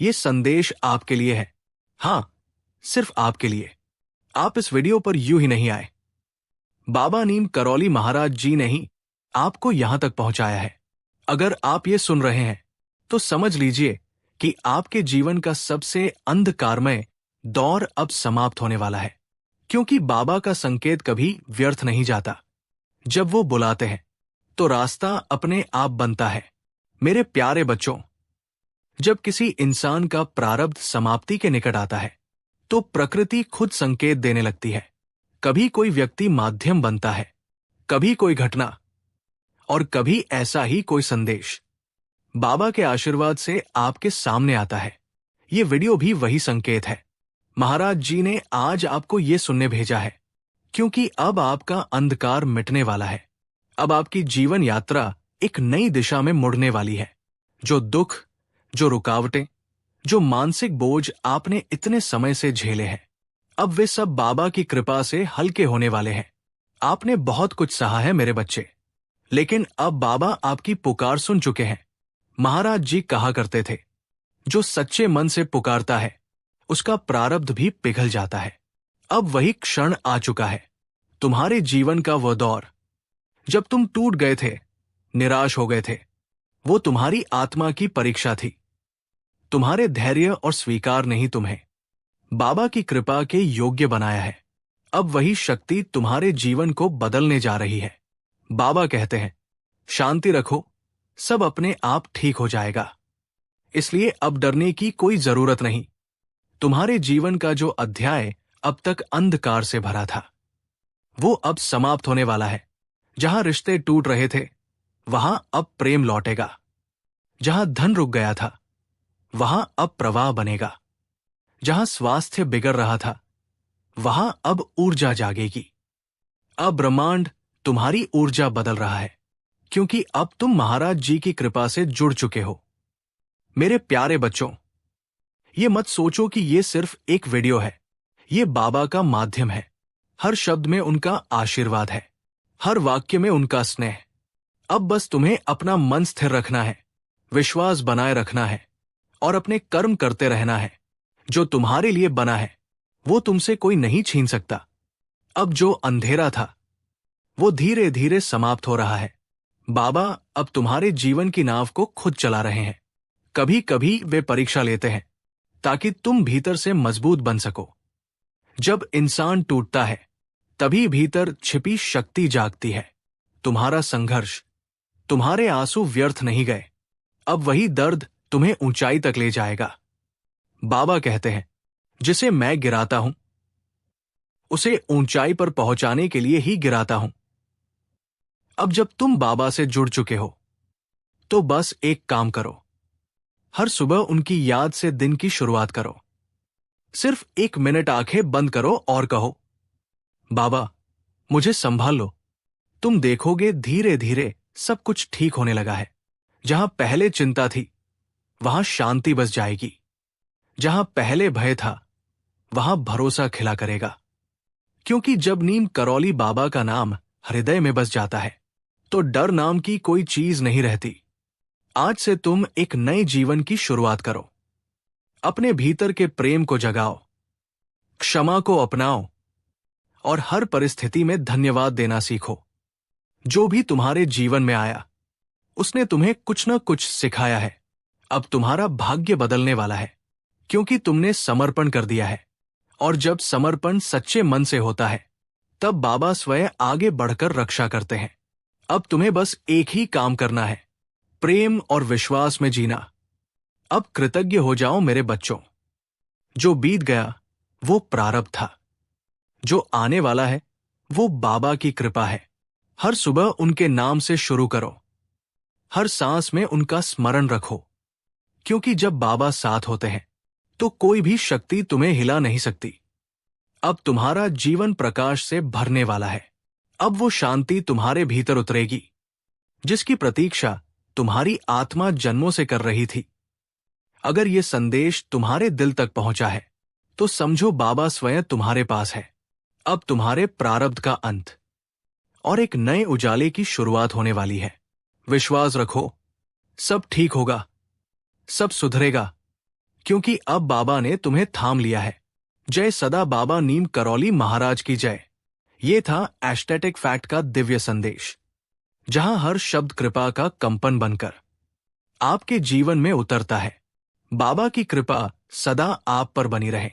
ये संदेश आपके लिए है। हाँ, सिर्फ आपके लिए। आप इस वीडियो पर यूं ही नहीं आए। बाबा नीम करौली महाराज जी ने ही आपको यहां तक पहुंचाया है। अगर आप ये सुन रहे हैं तो समझ लीजिए कि आपके जीवन का सबसे अंधकारमय दौर अब समाप्त होने वाला है, क्योंकि बाबा का संकेत कभी व्यर्थ नहीं जाता। जब वो बुलाते हैं तो रास्ता अपने आप बनता है। मेरे प्यारे बच्चों, जब किसी इंसान का प्रारब्ध समाप्ति के निकट आता है तो प्रकृति खुद संकेत देने लगती है। कभी कोई व्यक्ति माध्यम बनता है, कभी कोई घटना, और कभी ऐसा ही कोई संदेश बाबा के आशीर्वाद से आपके सामने आता है। ये वीडियो भी वही संकेत है। महाराज जी ने आज आपको ये सुनने भेजा है, क्योंकि अब आपका अंधकार मिटने वाला है। अब आपकी जीवन यात्रा एक नई दिशा में मुड़ने वाली है। जो दुख, जो रुकावटें, जो मानसिक बोझ आपने इतने समय से झेले हैं, अब वे सब बाबा की कृपा से हल्के होने वाले हैं। आपने बहुत कुछ सहा है मेरे बच्चे, लेकिन अब बाबा आपकी पुकार सुन चुके हैं। महाराज जी कहा करते थे, जो सच्चे मन से पुकारता है उसका प्रारब्ध भी पिघल जाता है। अब वही क्षण आ चुका है। तुम्हारे जीवन का वो दौर जब तुम टूट गए थे, निराश हो गए थे, वो तुम्हारी आत्मा की परीक्षा थी। तुम्हारे धैर्य और स्वीकार ने ही तुम्हें बाबा की कृपा के योग्य बनाया है। अब वही शक्ति तुम्हारे जीवन को बदलने जा रही है। बाबा कहते हैं, शांति रखो, सब अपने आप ठीक हो जाएगा। इसलिए अब डरने की कोई जरूरत नहीं। तुम्हारे जीवन का जो अध्याय अब तक अंधकार से भरा था, वो अब समाप्त होने वाला है। जहां रिश्ते टूट रहे थे, वहां अब प्रेम लौटेगा। जहां धन रुक गया था, वहां अब प्रवाह बनेगा। जहां स्वास्थ्य बिगड़ रहा था, वहां अब ऊर्जा जागेगी। अब ब्रह्मांड तुम्हारी ऊर्जा बदल रहा है, क्योंकि अब तुम महाराज जी की कृपा से जुड़ चुके हो। मेरे प्यारे बच्चों, ये मत सोचो कि ये सिर्फ एक वीडियो है। ये बाबा का माध्यम है। हर शब्द में उनका आशीर्वाद है, हर वाक्य में उनका स्नेह। अब बस तुम्हें अपना मन स्थिर रखना है, विश्वास बनाए रखना है और अपने कर्म करते रहना है। जो तुम्हारे लिए बना है वो तुमसे कोई नहीं छीन सकता। अब जो अंधेरा था वो धीरे धीरे समाप्त हो रहा है। बाबा अब तुम्हारे जीवन की नाव को खुद चला रहे हैं। कभी कभी वे परीक्षा लेते हैं ताकि तुम भीतर से मजबूत बन सको। जब इंसान टूटता है तभी भीतर छिपी शक्ति जागती है। तुम्हारा संघर्ष, तुम्हारे आंसू व्यर्थ नहीं गए। अब वही दर्द तुम्हें ऊंचाई तक ले जाएगा। बाबा कहते हैं, जिसे मैं गिराता हूं उसे ऊंचाई पर पहुंचाने के लिए ही गिराता हूं। अब जब तुम बाबा से जुड़ चुके हो तो बस एक काम करो, हर सुबह उनकी याद से दिन की शुरुआत करो। सिर्फ 1 मिनट आंखें बंद करो और कहो, बाबा मुझे संभाल लो। तुम देखोगे धीरे धीरे सब कुछ ठीक होने लगा है। जहां पहले चिंता थी वहां शांति बस जाएगी। जहां पहले भय था वहां भरोसा खिला करेगा। क्योंकि जब नीम करौली बाबा का नाम हृदय में बस जाता है तो डर नाम की कोई चीज नहीं रहती। आज से तुम एक नए जीवन की शुरुआत करो। अपने भीतर के प्रेम को जगाओ, क्षमा को अपनाओ और हर परिस्थिति में धन्यवाद देना सीखो। जो भी तुम्हारे जीवन में आया उसने तुम्हें कुछ न कुछ सिखाया है। अब तुम्हारा भाग्य बदलने वाला है, क्योंकि तुमने समर्पण कर दिया है। और जब समर्पण सच्चे मन से होता है तब बाबा स्वयं आगे बढ़कर रक्षा करते हैं। अब तुम्हें बस एक ही काम करना है, प्रेम और विश्वास में जीना। अब कृतज्ञ हो जाओ मेरे बच्चों। जो बीत गया वो प्रारब्ध था, जो आने वाला है वो बाबा की कृपा है। हर सुबह उनके नाम से शुरू करो, हर सांस में उनका स्मरण रखो, क्योंकि जब बाबा साथ होते हैं तो कोई भी शक्ति तुम्हें हिला नहीं सकती। अब तुम्हारा जीवन प्रकाश से भरने वाला है। अब वो शांति तुम्हारे भीतर उतरेगी जिसकी प्रतीक्षा तुम्हारी आत्मा जन्मों से कर रही थी। अगर ये संदेश तुम्हारे दिल तक पहुंचा है तो समझो बाबा स्वयं तुम्हारे पास है। अब तुम्हारे प्रारब्ध का अंत और एक नए उजाले की शुरुआत होने वाली है। विश्वास रखो, सब ठीक होगा, सब सुधरेगा, क्योंकि अब बाबा ने तुम्हें थाम लिया है। जय सदा बाबा नीम करौली महाराज की जय। ये था एस्टेटिक फैक्ट का दिव्य संदेश, जहां हर शब्द कृपा का कंपन बनकर आपके जीवन में उतरता है। बाबा की कृपा सदा आप पर बनी रहे।